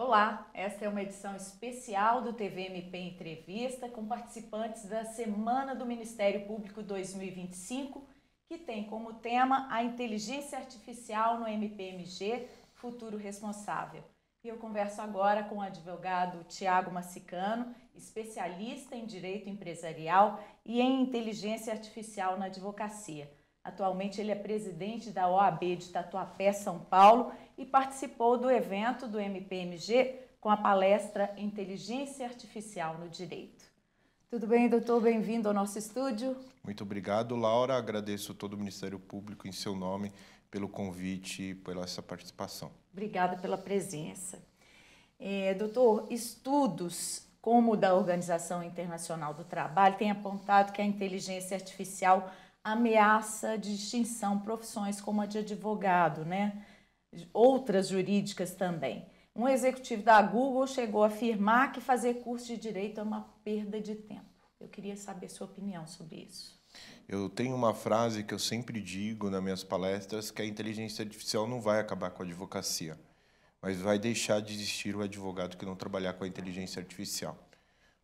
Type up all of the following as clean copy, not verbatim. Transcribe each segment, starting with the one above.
Olá, esta é uma edição especial do TVMP Entrevista com participantes da Semana do Ministério Público 2025, que tem como tema a inteligência artificial no MPMG, Futuro Responsável. E eu converso agora com o advogado Tiago Massicano, especialista em direito empresarial e em inteligência artificial na advocacia. Atualmente ele é presidente da OAB de Tatuapé, São Paulo, e participou do evento do MPMG com a palestra Inteligência Artificial no Direito. Tudo bem, doutor? Bem-vindo ao nosso estúdio. Muito obrigado, Laura. Agradeço todo o Ministério Público em seu nome pelo convite e pela essa participação. Obrigada pela presença. Doutor, estudos como o da Organização Internacional do Trabalho têm apontado que a inteligência artificial ameaça de extinção profissões como a de advogado, né? Outras jurídicas também. Um executivo da Google chegou a afirmar que fazer curso de direito é uma perda de tempo. Eu queria saber sua opinião sobre isso. Eu tenho uma frase que eu sempre digo nas minhas palestras, que a inteligência artificial não vai acabar com a advocacia, mas vai deixar de existir o advogado que não trabalhar com a inteligência artificial.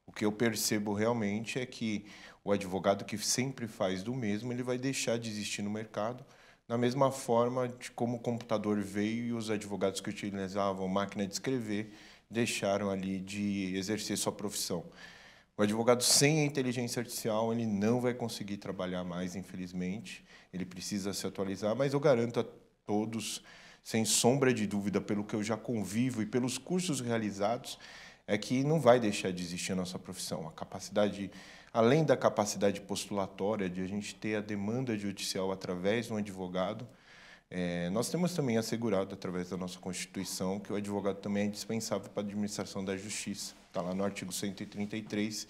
O que eu percebo realmente é que o advogado que sempre faz do mesmo, ele vai deixar de existir no mercado, da mesma forma de como o computador veio e os advogados que utilizavam máquina de escrever deixaram ali de exercer sua profissão. O advogado sem a inteligência artificial, ele não vai conseguir trabalhar mais, infelizmente. Ele precisa se atualizar, mas eu garanto a todos, sem sombra de dúvida, pelo que eu já convivo e pelos cursos realizados, é que não vai deixar de existir a nossa profissão. A capacidade, além da capacidade postulatória de a gente ter a demanda judicial através de um advogado, nós temos também assegurado, através da nossa Constituição, que o advogado também é indispensável para a administração da justiça. Está lá no artigo 133.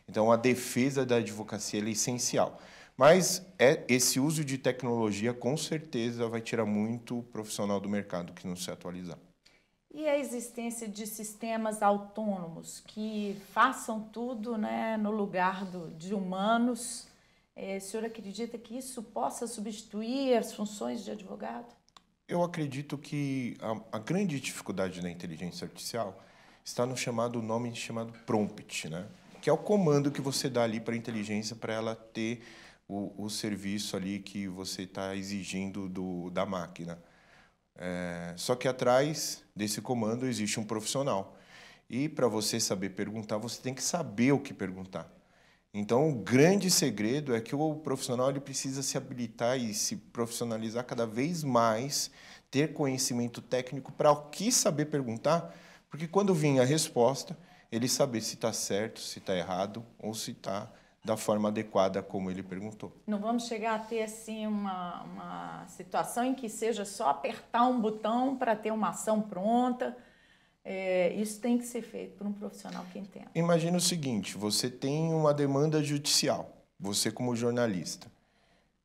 Então, a defesa da advocacia é essencial. Mas esse uso de tecnologia, com certeza, vai tirar muito o profissional do mercado que não se atualizar. E a existência de sistemas autônomos que façam tudo, né, no lugar de humanos, o senhor acredita que isso possa substituir as funções de advogado? Eu acredito que a grande dificuldade da inteligência artificial está no nome chamado prompt, né? Que é o comando que você dá ali para a inteligência para ela ter o serviço ali que você está exigindo da máquina. Só que atrás desse comando existe um profissional. E para você saber perguntar, você tem que saber o que perguntar. Então, o grande segredo é que o profissional ele precisa se habilitar e se profissionalizar cada vez mais, ter conhecimento técnico para o que saber perguntar, porque quando vir a resposta, ele saber se está certo, se está errado ou se está da forma adequada como ele perguntou. Não vamos chegar a ter assim uma situação em que seja só apertar um botão para ter uma ação pronta. Isso tem que ser feito por um profissional que entenda. Imagina o seguinte, você tem uma demanda judicial, você como jornalista.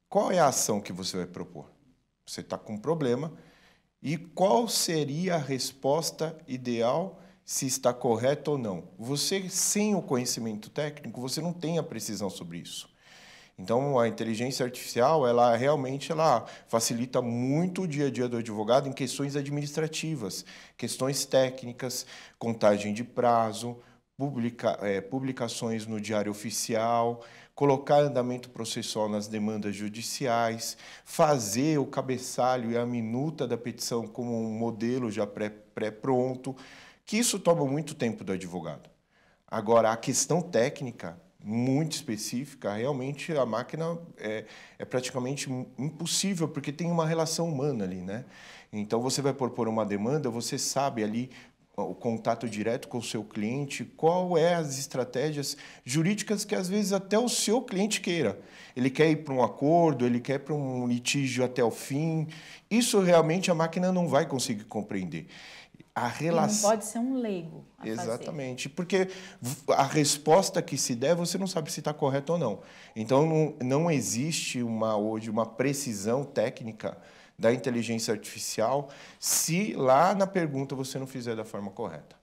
Qual é a ação que você vai propor? Você está com um problema e qual seria a resposta ideal se está correto ou não? Você, sem o conhecimento técnico, você não tem a precisão sobre isso. Então, a inteligência artificial, ela realmente facilita muito o dia a dia do advogado em questões administrativas, questões técnicas, contagem de prazo, publicações no Diário Oficial, colocar andamento processual nas demandas judiciais, fazer o cabeçalho e a minuta da petição como um modelo já pré-pronto, que isso toma muito tempo do advogado. Agora, a questão técnica, muito específica, realmente a máquina é praticamente impossível, porque tem uma relação humana ali, né? Então, você vai propor uma demanda, você sabe ali o contato direto com o seu cliente, qual é as estratégias jurídicas que, às vezes, até o seu cliente queira. Ele quer ir para um acordo, ele quer para um litígio até o fim. Isso, realmente, a máquina não vai conseguir compreender. E não pode ser um leigo a Exatamente, porque a resposta que se der, você não sabe se está correto ou não. Então, não existe hoje uma precisão técnica da inteligência artificial se lá na pergunta você não fizer da forma correta.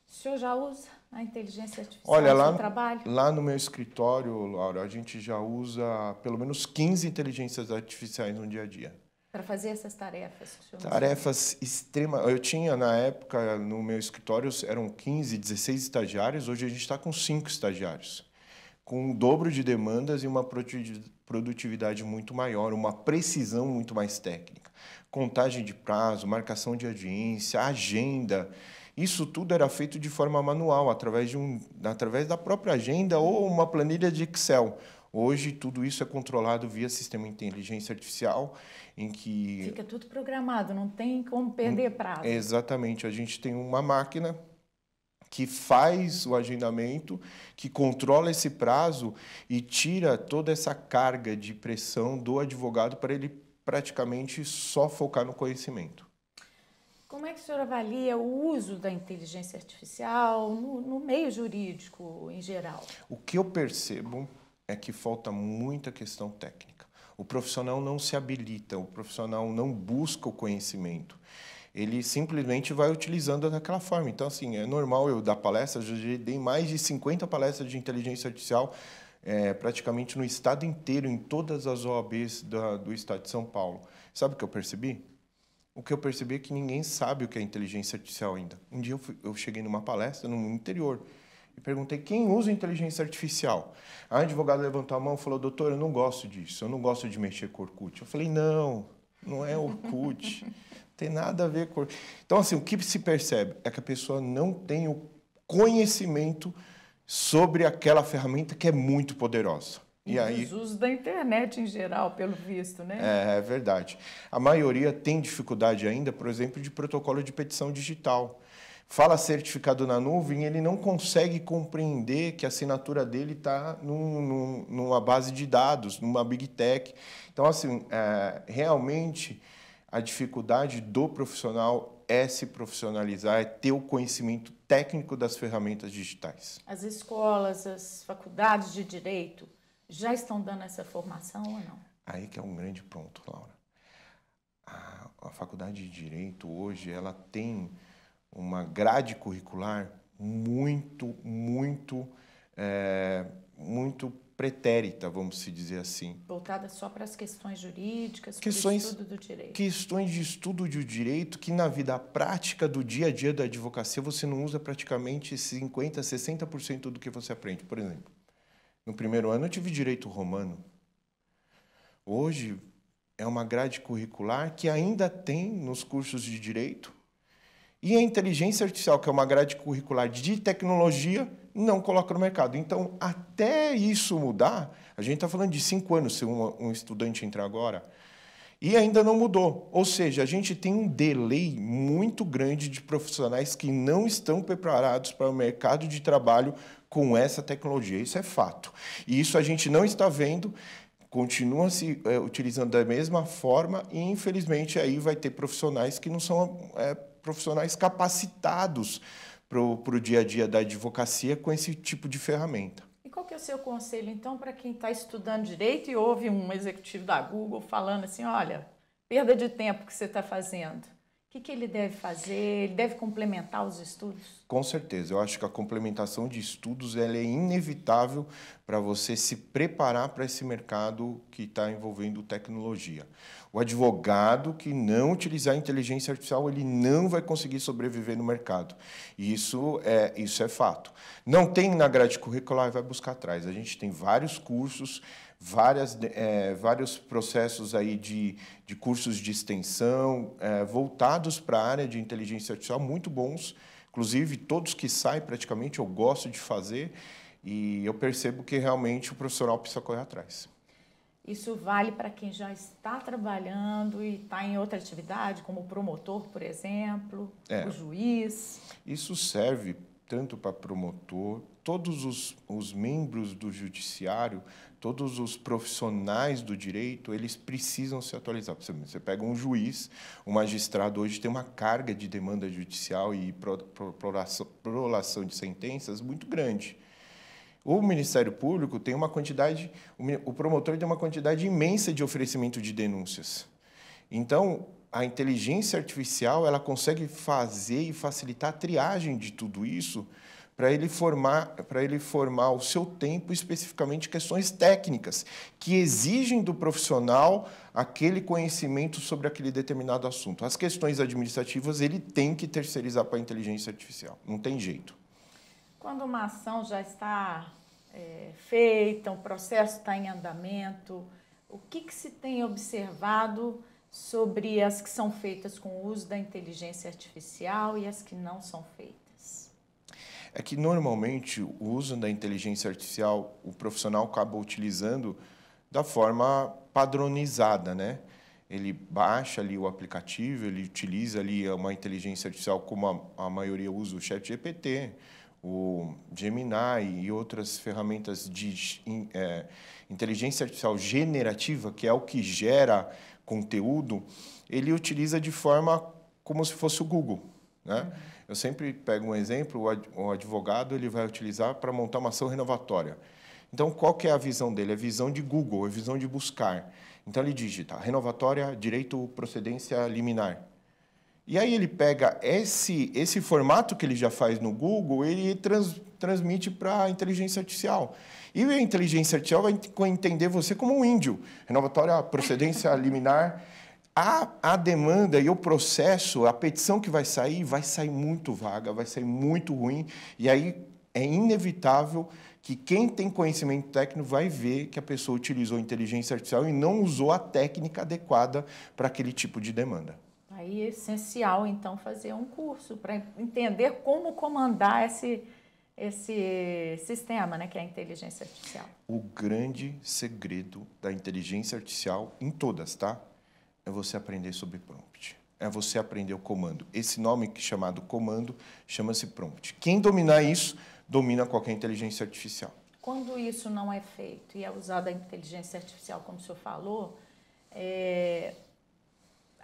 O senhor já usa a inteligência artificial Olha, no seu trabalho? Lá no meu escritório, Laura, a gente já usa pelo menos 15 inteligências artificiais no dia a dia. para fazer essas tarefas que o senhor Tarefas extremas. Eu tinha, na época, no meu escritório, eram 15, 16 estagiários. Hoje a gente está com 5 estagiários, com um dobro de demandas e uma produtividade muito maior, uma precisão muito mais técnica. Contagem de prazo, marcação de audiência, agenda. Isso tudo era feito de forma manual, através da própria agenda ou uma planilha de Excel. Hoje, tudo isso é controlado via sistema de inteligência artificial, em que... Fica tudo programado, não tem como perder prazo. Exatamente. A gente tem uma máquina que faz o agendamento, que controla esse prazo e tira toda essa carga de pressão do advogado para ele praticamente só focar no conhecimento. Como é que o senhor avalia o uso da inteligência artificial no meio jurídico em geral? O que eu percebo é que falta muita questão técnica. O profissional não se habilita, o profissional não busca o conhecimento. Ele simplesmente vai utilizando daquela forma. Então, assim, é normal eu dar palestras, eu já dei mais de 50 palestras de inteligência artificial, praticamente no estado inteiro, em todas as OABs do estado de São Paulo. Sabe o que eu percebi? O que eu percebi é que ninguém sabe o que é inteligência artificial ainda. Um dia eu cheguei numa palestra no interior e perguntei quem usa inteligência artificial. A advogada levantou a mão e falou: doutor, eu não gosto disso, eu não gosto de mexer com Orkut. Eu falei: não é Orkut, não tem nada a ver com... Então, assim, o que se percebe é que a pessoa não tem o conhecimento sobre aquela ferramenta que é muito poderosa. E aí, os usos da internet em geral, pelo visto, né? É verdade. A maioria tem dificuldade ainda, por exemplo, de protocolo de petição digital. Fala certificado na nuvem, ele não consegue compreender que a assinatura dele está numa base de dados, numa Big Tech. Então, assim, realmente, a dificuldade do profissional é se profissionalizar, é ter o conhecimento técnico das ferramentas digitais. As escolas, as faculdades de direito já estão dando essa formação ou não? Aí que é um grande ponto, Laura. A faculdade de direito hoje ela tem uma grade curricular muito pretérita, vamos se dizer assim. Voltada só para as questões jurídicas, para o estudo do direito. Questões de estudo do direito que na vida prática do dia a dia da advocacia você não usa praticamente 50%, 60% do que você aprende. Por exemplo, no primeiro ano eu tive direito romano. Hoje é uma grade curricular que ainda tem nos cursos de direito. E a inteligência artificial, que é uma grade curricular de tecnologia, não coloca no mercado. Então, até isso mudar, a gente está falando de 5 anos, se um estudante entrar agora, e ainda não mudou. Ou seja, a gente tem um delay muito grande de profissionais que não estão preparados para o mercado de trabalho com essa tecnologia. Isso é fato. E isso a gente não está vendo, continua se utilizando da mesma forma e, infelizmente, aí vai ter profissionais que não são profissionais capacitados para o dia a dia da advocacia com esse tipo de ferramenta. E qual que é o seu conselho, então, para quem está estudando direito e ouve um executivo da Google falando assim, olha, perda de tempo que você está fazendo? O que ele deve fazer? Ele deve complementar os estudos? Com certeza. Eu acho que a complementação de estudos ela é inevitável para você se preparar para esse mercado que está envolvendo tecnologia. O advogado que não utilizar a inteligência artificial, ele não vai conseguir sobreviver no mercado. E isso é fato. Não tem na grade curricular, vai buscar atrás. A gente tem vários cursos, vários processos aí de cursos de extensão voltados para a área de inteligência artificial, muito bons. Inclusive, todos que saem, praticamente, eu gosto de fazer e eu percebo que realmente o profissional precisa correr atrás. Isso vale para quem já está trabalhando e está em outra atividade, como o promotor, por exemplo, o juiz? Isso serve tanto para promotor, todos os membros do judiciário, todos os profissionais do direito, eles precisam se atualizar. Você pega um juiz, um magistrado hoje tem uma carga de demanda judicial e prolação de sentenças muito grande. O Ministério Público tem uma quantidade, o promotor tem uma quantidade imensa de oferecimento de denúncias. Então, a inteligência artificial ela consegue fazer e facilitar a triagem de tudo isso para ele formar o seu tempo especificamente questões técnicas que exigem do profissional aquele conhecimento sobre aquele determinado assunto. As questões administrativas ele tem que terceirizar para a inteligência artificial, não tem jeito. Quando uma ação já está feita, um processo está em andamento, o que se tem observado sobre as que são feitas com o uso da inteligência artificial e as que não são feitas? É que, normalmente, o uso da inteligência artificial, o profissional acaba utilizando da forma padronizada, né? Ele baixa ali o aplicativo, ele utiliza ali uma inteligência artificial, como a maioria usa o ChatGPT, o Gemini e outras ferramentas de inteligência artificial generativa, que é o que gera conteúdo, ele utiliza de forma como se fosse o Google, né? Eu sempre pego um exemplo, o advogado ele vai utilizar para montar uma ação renovatória. Então, qual que é a visão dele? É a visão de Google, é a visão de buscar. Então, ele digita renovatória, direito, procedência liminar. E aí ele pega esse formato que ele já faz no Google, ele transmite para a inteligência artificial. E a inteligência artificial vai entender você como um índio. Renovatória, procedência liminar. A demanda e o processo, a petição que vai sair muito vaga, vai sair muito ruim, e aí é inevitável que quem tem conhecimento técnico vai ver que a pessoa utilizou a inteligência artificial e não usou a técnica adequada para aquele tipo de demanda. Aí é essencial, então, fazer um curso para entender como comandar esse sistema, né, que é a inteligência artificial. O grande segredo da inteligência artificial, em todas, tá? É você aprender sobre prompt. É você aprender o comando. Esse nome chamado comando chama-se prompt. Quem dominar isso, domina qualquer inteligência artificial. Quando isso não é feito e é usada a inteligência artificial, como o senhor falou,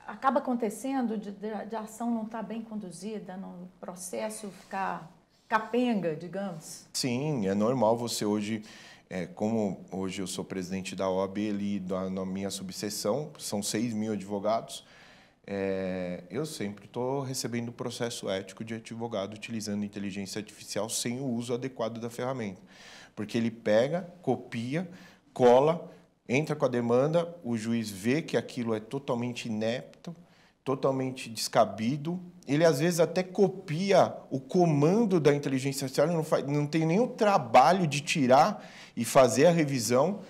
acaba acontecendo de a ação não estar bem conduzida, no processo ficar capenga, digamos? Sim, é normal você hoje... como hoje eu sou presidente da OAB, na minha subseção, são 6.000 advogados, eu sempre estou recebendo processo ético de advogado utilizando inteligência artificial sem o uso adequado da ferramenta. Porque ele pega, copia, cola, entra com a demanda, o juiz vê que aquilo é totalmente inepto, totalmente descabido. Ele, às vezes, até copia o comando da inteligência artificial, não tem nenhum trabalho de tirar e fazer a revisão.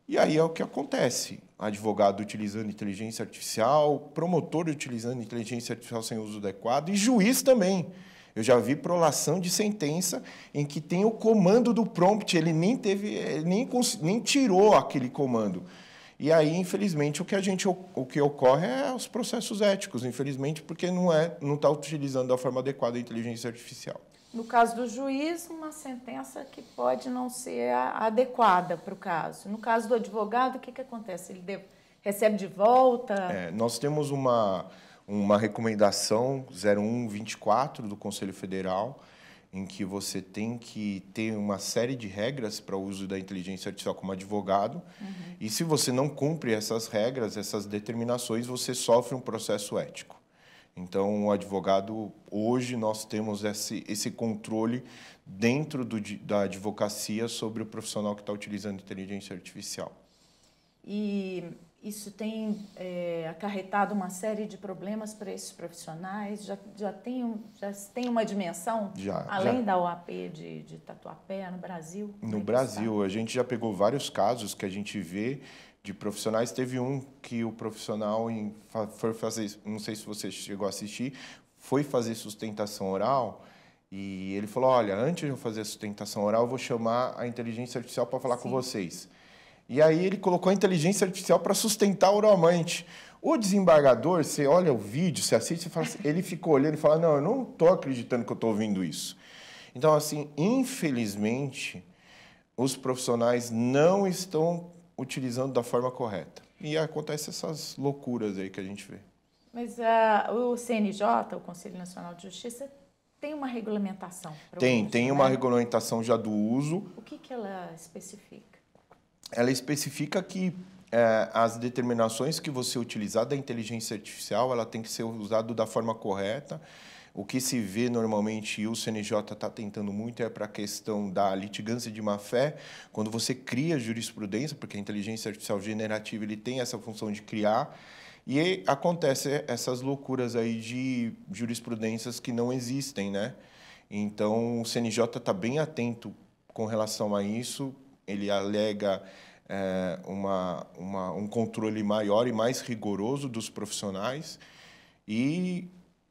E aí é o que acontece. Advogado utilizando inteligência artificial, promotor utilizando inteligência artificial sem uso adequado e juiz também. Eu já vi prolação de sentença em que tem o comando do prompt, ele nem tirou aquele comando. E aí, infelizmente, o que ocorre é os processos éticos, infelizmente, porque não está utilizando da forma adequada a inteligência artificial. No caso do juiz, uma sentença que pode não ser adequada para o caso. No caso do advogado, o que acontece? Ele recebe de volta? Nós temos uma recomendação 0124 do Conselho Federal, em que você tem que ter uma série de regras para o uso da inteligência artificial como advogado. E se você não cumpre essas regras, essas determinações, você sofre um processo ético. Então, o advogado, hoje, nós temos esse controle dentro da advocacia sobre o profissional que está utilizando inteligência artificial. E isso tem acarretado uma série de problemas para esses profissionais? Já tem uma dimensão, além da OAB de Tatuapé, no Brasil? No Brasil, a gente já pegou vários casos que a gente vê de profissionais. Teve um que o profissional foi fazer, não sei se você chegou a assistir, foi fazer sustentação oral e ele falou, olha, antes de eu fazer a sustentação oral, eu vou chamar a inteligência artificial para falar com vocês. E aí ele colocou a inteligência artificial para sustentar oralmente. O desembargador, você olha o vídeo, você assiste, você fala assim, ele ficou olhando e fala, não, eu não estou acreditando que eu estou ouvindo isso. Então, assim, infelizmente, os profissionais não estão utilizando da forma correta. E acontecem essas loucuras aí que a gente vê. Mas o CNJ, o Conselho Nacional de Justiça, tem uma regulamentação? Tem uma regulamentação já do uso. O que ela especifica? Ela especifica que as determinações que você utilizar da inteligência artificial, ela tem que ser usada da forma correta. O que se vê normalmente, e o CNJ está tentando muito, é para a questão da litigância de má-fé, quando você cria jurisprudência, porque a inteligência artificial generativa ele tem essa função de criar, e acontece essas loucuras aí de jurisprudências que não existem, né? Então, o CNJ está bem atento com relação a isso, ele alega um controle maior e mais rigoroso dos profissionais, e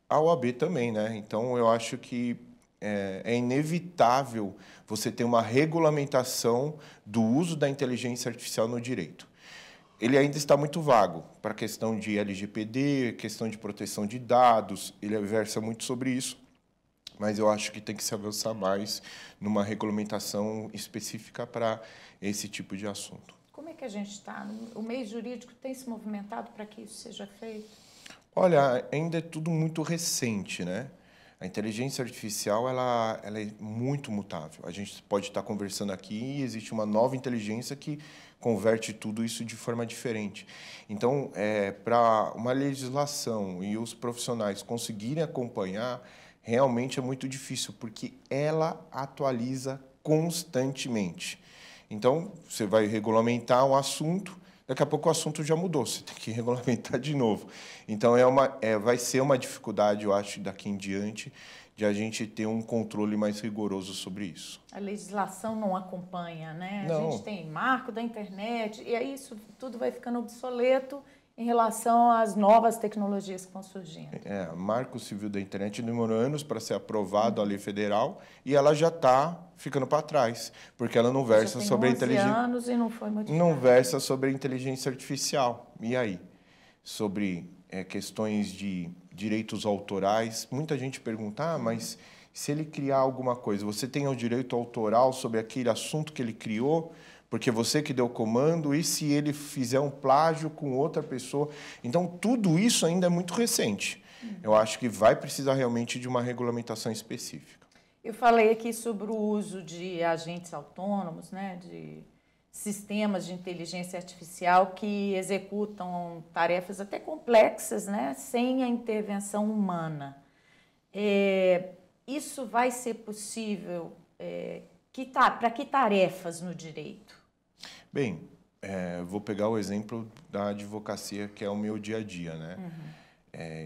a OAB também, né? Então, eu acho que é inevitável você ter uma regulamentação do uso da inteligência artificial no direito. Ele ainda está muito vago para a questão de LGPD, questão de proteção de dados, ele versa muito sobre isso, mas eu acho que tem que se avançar mais numa regulamentação específica para esse tipo de assunto. Como é que a gente está? O meio jurídico tem se movimentado para que isso seja feito? Olha, ainda é tudo muito recente, né? A inteligência artificial ela é muito mutável. A gente pode estar conversando aqui e existe uma nova inteligência que converte tudo isso de forma diferente. Então, para uma legislação e os profissionais conseguirem acompanhar, realmente é muito difícil, porque ela atualiza constantemente. Então, você vai regulamentar um assunto, daqui a pouco o assunto já mudou, você tem que regulamentar de novo. Então, vai ser uma dificuldade, eu acho, daqui em diante, de a gente ter um controle mais rigoroso sobre isso. A legislação não acompanha, né? Não. A gente tem marco da internet, e aí isso tudo vai ficando obsoleto em relação às novas tecnologias que vão surgindo. Marco Civil da Internet demorou anos para ser aprovado a lei federal e ela já está ficando para trás, porque ela não versa sobre a inteligência. Anos e não foi modificado. Não versa sobre a inteligência artificial. E aí? Sobre questões de direitos autorais, muita gente pergunta, mas se ele criar alguma coisa, você tem o direito autoral sobre aquele assunto que ele criou? Porque você que deu o comando, e se ele fizer um plágio com outra pessoa? Então, tudo isso ainda é muito recente. Eu acho que vai precisar realmente de uma regulamentação específica. Eu falei aqui sobre o uso de agentes autônomos, né, de sistemas de inteligência artificial que executam tarefas até complexas, né, sem a intervenção humana. Isso vai ser possível para que tarefas no direito? Bem, vou pegar o exemplo da advocacia, que é o meu dia a dia, né?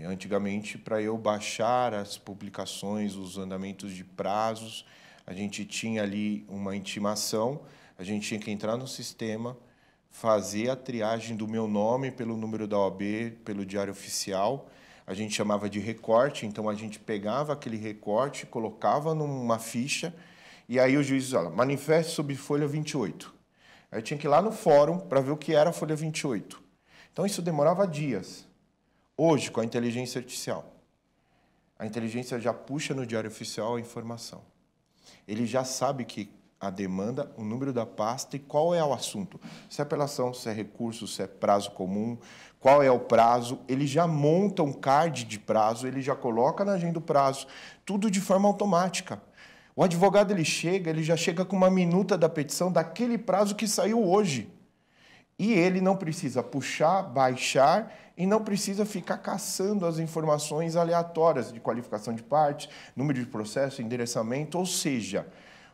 Antigamente, para eu baixar as publicações, os andamentos de prazos, a gente tinha ali uma intimação, a gente tinha que entrar no sistema, fazer a triagem do meu nome pelo número da OAB, pelo diário oficial. A gente chamava de recorte, então a gente pegava aquele recorte, colocava numa ficha, e aí o juiz dizia, manifeste sobre folha 28. Aí eu tinha que ir lá no fórum para ver o que era a folha 28. Então, isso demorava dias. Hoje, com a inteligência artificial, a inteligência já puxa no diário oficial a informação. Ele já sabe que a demanda, o número da pasta e qual é o assunto. Se é apelação, se é recurso, se é prazo comum, qual é o prazo. Ele já monta um card de prazo, ele já coloca na agenda do prazo, tudo de forma automática. O advogado ele já chega com uma minuta da petição daquele prazo que saiu hoje. E ele não precisa puxar, baixar e não precisa ficar caçando as informações aleatórias de qualificação de partes, número de processo, endereçamento, ou seja,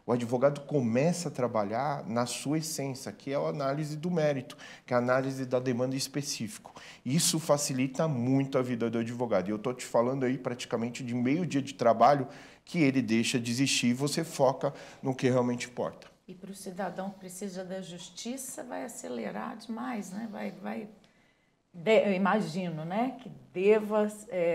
o advogado começa a trabalhar na sua essência, que é a análise do mérito, que é a análise da demanda específica. Isso facilita muito a vida do advogado. E eu estou te falando aí praticamente de meio dia de trabalho que ele deixa de existir e você foca no que realmente importa. E para o cidadão que precisa da justiça, vai acelerar demais, né? Eu imagino, né, que deva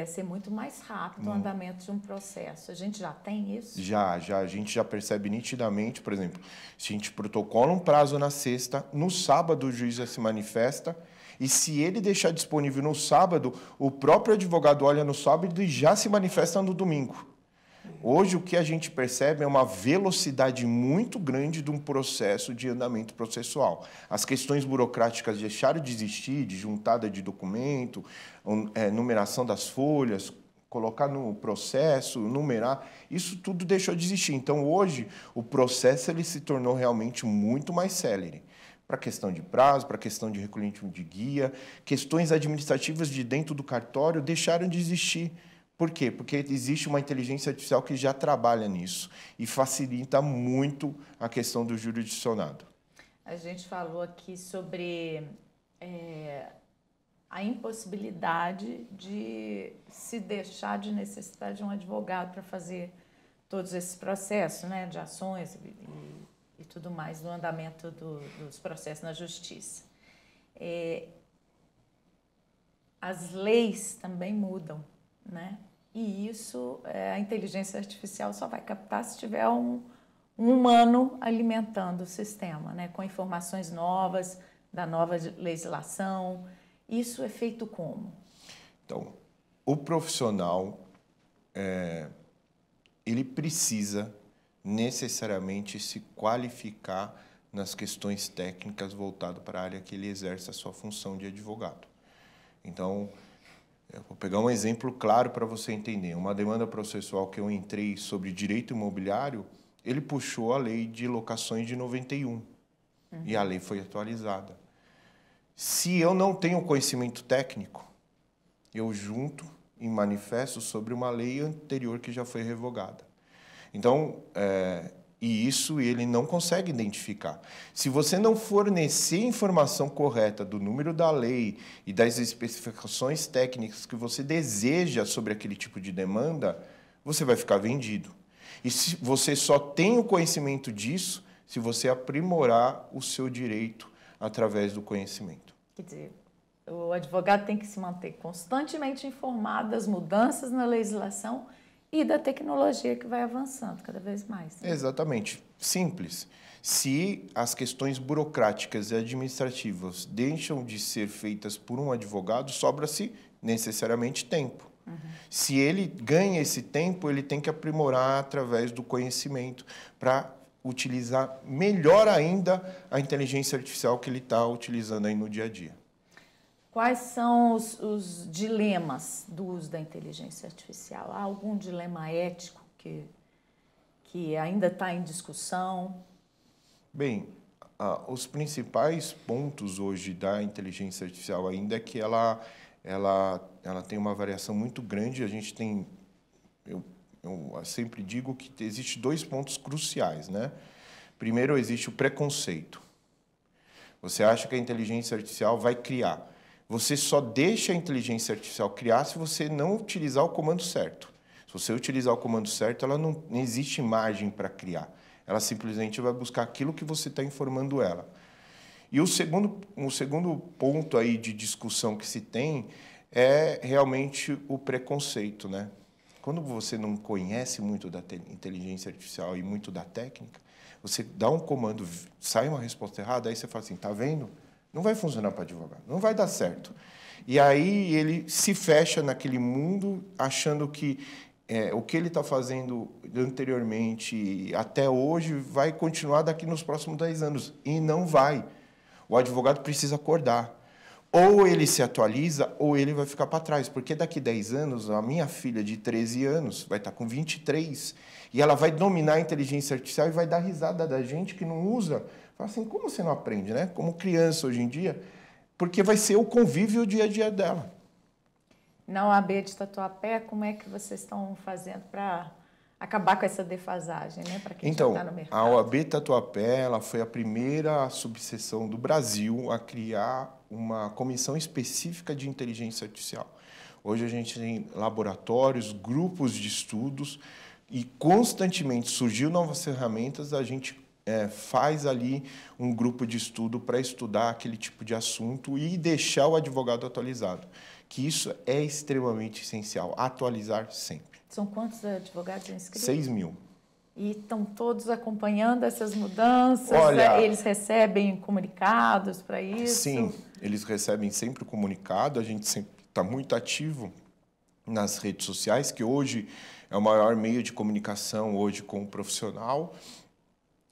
ser muito mais rápido o andamento de um processo. A gente já tem isso? Já, a gente já percebe nitidamente, por exemplo, se a gente protocola um prazo na sexta, no sábado o juiz já se manifesta, e se ele deixar disponível no sábado, o próprio advogado olha no sábado e já se manifesta no domingo. Hoje, o que a gente percebe é uma velocidade muito grande de um processo de andamento processual. As questões burocráticas deixaram de existir, de juntada de documento, numeração das folhas, colocar no processo, numerar, isso tudo deixou de existir. Então, hoje, o processo ele se tornou realmente muito mais célere. Para a questão de prazo, para a questão de recolhimento de guia, questões administrativas de dentro do cartório deixaram de existir, Por quê? Porque existe uma inteligência artificial que já trabalha nisso e facilita muito a questão do jurisdicionado. A gente falou aqui sobre a impossibilidade de se deixar de necessitar de um advogado para fazer todos esses processos, né, de ações e tudo mais no andamento dos processos na justiça. As leis também mudam, né? E isso, a inteligência artificial só vai captar se tiver um humano alimentando o sistema, né? Com informações novas, da nova legislação. Isso é feito como? Então, o profissional, ele precisa necessariamente se qualificar nas questões técnicas voltadas para a área que ele exerce a sua função de advogado. Então, eu vou pegar um exemplo claro para você entender. Uma demanda processual que eu entrei sobre direito imobiliário, ele puxou a lei de locações de 91 e a lei foi atualizada. Se eu não tenho conhecimento técnico, eu junto e manifesto sobre uma lei anterior que já foi revogada. Então, e isso ele não consegue identificar. Se você não fornecer a informação correta do número da lei e das especificações técnicas que você deseja sobre aquele tipo de demanda, você vai ficar vendido. E se você só tem o conhecimento disso se você aprimorar o seu direito através do conhecimento. Quer dizer, o advogado tem que se manter constantemente informado das mudanças na legislação e da tecnologia que vai avançando cada vez mais. Né? Exatamente. Simples. Se as questões burocráticas e administrativas deixam de ser feitas por um advogado, sobra-se necessariamente tempo. Se ele ganha esse tempo, ele tem que aprimorar através do conhecimento para utilizar melhor ainda a inteligência artificial que ele está utilizando aí no dia a dia. Quais são os dilemas do uso da inteligência artificial? Há algum dilema ético que ainda está em discussão? Bem, os principais pontos hoje da inteligência artificial ainda é que ela tem uma variação muito grande. A gente tem, eu sempre digo que existe 2 pontos cruciais, né? Primeiro, existe o preconceito. Você acha que a inteligência artificial vai criar. Você só deixa a inteligência artificial criar se você não utilizar o comando certo. Se você utilizar o comando certo, ela não existe margem para criar. Ela simplesmente vai buscar aquilo que você está informando ela. E o segundo ponto aí de discussão que se tem é realmente o preconceito, né? Quando você não conhece muito da inteligência artificial e muito da técnica, você dá um comando, sai uma resposta errada, aí você fala assim, tá vendo? Não vai funcionar para advogado, não vai dar certo. E aí ele se fecha naquele mundo, achando que o que ele está fazendo anteriormente até hoje vai continuar daqui nos próximos 10 anos. E não vai. O advogado precisa acordar. Ou ele se atualiza, ou ele vai ficar para trás. Porque daqui 10 anos, a minha filha de 13 anos vai estar com 23, e ela vai dominar a inteligência artificial e vai dar risada da gente que não usa. Fala assim, como você não aprende, né? Como criança hoje em dia, porque vai ser o convívio o dia a dia dela. Na OAB de Tatuapé, como é que vocês estão fazendo para acabar com essa defasagem, né? Para quem então, já está no mercado? A OAB Tatuapé, ela foi a primeira subseção do Brasil a criar uma comissão específica de inteligência artificial. Hoje a gente tem laboratórios, grupos de estudos e constantemente surgiu novas ferramentas, a gente faz ali um grupo de estudo para estudar aquele tipo de assunto e deixar o advogado atualizado, que isso é extremamente essencial, atualizar sempre. São quantos advogados inscritos? 6.000. E estão todos acompanhando essas mudanças? Olha, eles recebem comunicados para isso? Sim, eles recebem sempre o comunicado, a gente sempre está muito ativo nas redes sociais, que hoje é o maior meio de comunicação hoje com o profissional.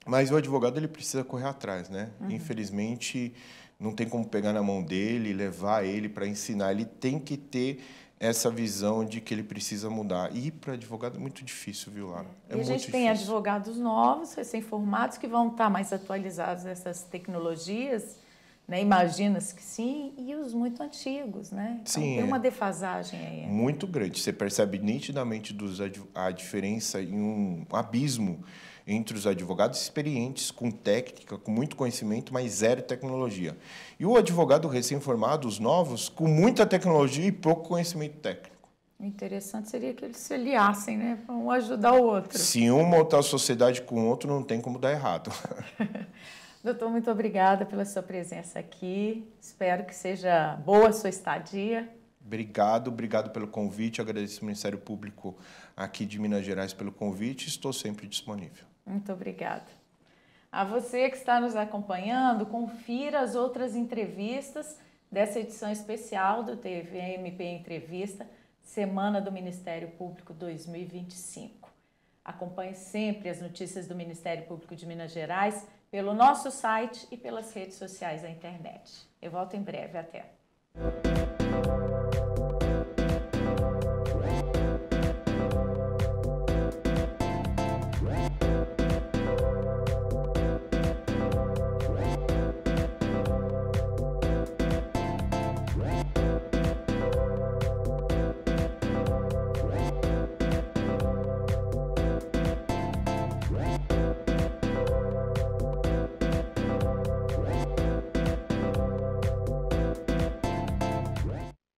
Mas o advogado ele precisa correr atrás, né? Infelizmente, não tem como pegar na mão dele, levar ele para ensinar. Ele tem que ter essa visão de que ele precisa mudar. E para advogado é muito difícil, viu, Lara? E a gente tem advogados novos, recém-formados, que vão estar mais atualizados nessas tecnologias, né? Imagina-se que sim, e os muito antigos, né? Então, Sim, tem uma defasagem aí. Muito grande. Você percebe nitidamente a diferença em um abismo entre os advogados experientes, com técnica, com muito conhecimento, mas zero tecnologia. E o advogado recém-formado, os novos, com muita tecnologia e pouco conhecimento técnico. O interessante seria que eles se aliassem, né? Para um ajudar o outro. Se um montar a sociedade com o outro, não tem como dar errado. Doutor, muito obrigada pela sua presença aqui. Espero que seja boa a sua estadia. Obrigado pelo convite. Agradeço ao Ministério Público aqui de Minas Gerais pelo convite. Estou sempre disponível. Muito obrigada. A você que está nos acompanhando, confira as outras entrevistas dessa edição especial do TVMP Entrevista, Semana do Ministério Público 2025. Acompanhe sempre as notícias do Ministério Público de Minas Gerais pelo nosso site e pelas redes sociais da internet. Eu volto em breve. Até!